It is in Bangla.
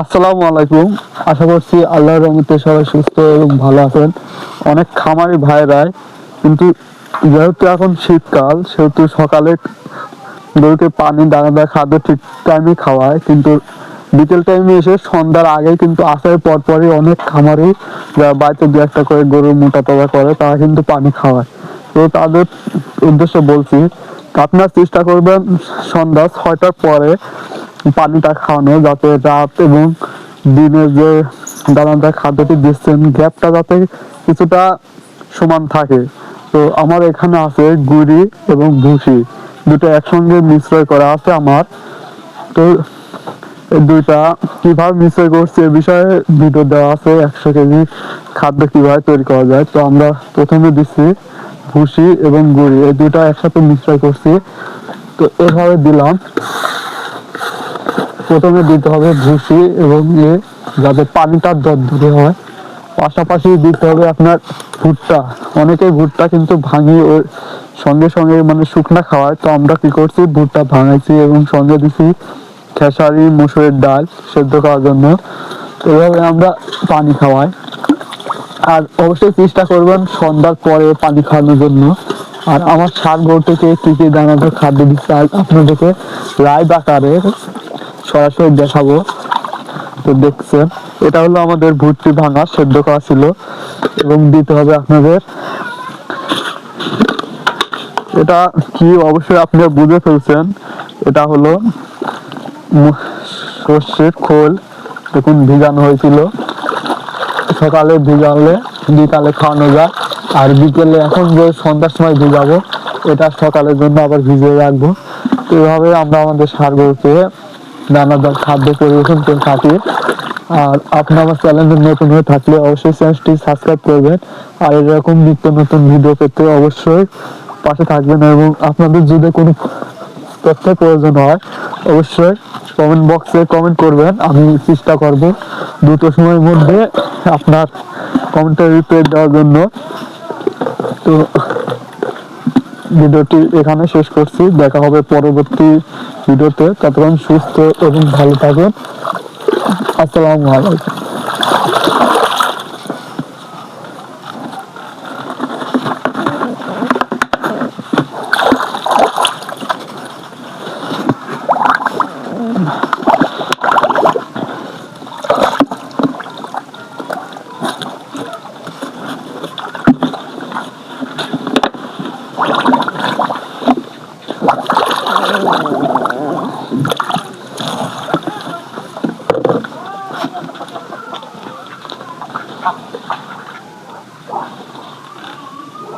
আসসালামু আলাইকুম। আশা করছি আল্লাহর রহমতে সবাই সুস্থ এবং ভালো আছেন। অনেক খামারি ভাইরাই কিন্তু যেহেতু এখন শীতকাল সেহেতু সকালে গরুকে পানি দানাদার খাদ্য ঠিক টাইমে খাওয়ায়, কিন্তু বিকেল টাইমে এসে সন্ধ্যার আগে কিন্তু আসার পরপরই অনেক খামারি যারা বাড়িতে দু একটা করে গরুর মোটা তাজা করে তারা কিন্তু পানি খাওয়ায়। তো তাদের উদ্দেশ্যে বলছি, আপনারা চেষ্টা করবেন সন্ধ্যা 6টার পরে পানিটা খাওয়ানো, যাতে রাত এবং দিনের যে দানাদার খাদ্যটি দিচ্ছেন গ্যাপটা যাতে কিছুটা সমান থাকে। তো আমার এখানে আছে গুড়ি এবং ভুসি, দুটো একসঙ্গে মিশ্রয় করা আছে আমার। তো এই দুইটা কিভাবে মিশ্রয় করছি এ বিষয়ে ভিডিও দেওয়া আছে, 100 কেজি খাদ্য কিভাবে তৈরি করা যায়। তো আমরা প্রথমে দিচ্ছি ভুসি এবং গুড়ি, এই দুইটা একসাথে মিশ্রয় করছি। তো এভাবে দিলাম, প্রথমে দিতে হবে ভুসি এবং যাতে পানিটা দরদরে হয়। পাশাপাশি দিতে হবে আপনার ভুট্টা। অনেকে ভুট্টা কিন্তু ভাঙিয়ে ওর সঙ্গে সঙ্গে মানে শুকনা খাওয়ায়, তো আমরা কি করছি ভুট্টা ভাঙাইছি এবং সঙ্গে দিছি খেসারি মসুরের ডাল সেদ্ধ করার জন্য। এভাবে আমরা পানি খাওয়াই। আর অবশ্যই চেষ্টা করবেন সন্ধ্যার পরে পানি খাওয়ানোর জন্য। আর আমার ষাঁড় গরুটিকে কী কী দানাদার খাদ্য দিচ্ছে আজ আপনাদেরকে লাইভ আকারে সরাসরি দেখাবো। তো দেখছেন, এটা হলো আমাদের ভুট্টি ভাঙা সেদ্ধ করা ছিল। এবং দিতে হবে আপনাদের, এটা কি অবশ্যই আপনারা বুঝে ফেলছেন, এটা হলো সর্ষের খোল। দেখুন ভিজানো হয়েছিল, সকালে ভিজালে বিকালে খাওয়ানো যায়। আর বিকেলে এখন যে সন্ধ্যার সময় ভিজাবো, এটা সকালের জন্য আবার ভিজিয়ে রাখবো। তো এভাবে আমরা আমাদের ষাঁড় গরুকে দানাদার খাদ্য পরিবেশন করে থাকি। আর আপনি আমার চ্যানেলে নতুন হয়ে থাকলে অবশ্যই চ্যানেলটি সাবস্ক্রাইব করবেন। আর এরকম নিত্য নতুন ভিডিও পেতে অবশ্যই পাশে থাকবেন। এবং আপনাদের যদি কোনো তথ্যের প্রয়োজন হয় অবশ্যই কমেন্ট বক্সে কমেন্ট করবেন, আমি চেষ্টা করব দ্রুত সময়ের মধ্যে আপনার কমেন্টের রিপ্লাই দেওয়ার জন্য। তো ভিডিওটি এখানে শেষ করছি, দেখা হবে পরবর্তী ভিডিওতে। ততক্ষণ সুস্থ এবং ভালো থাকুন। আসসালামু আলাইকুম।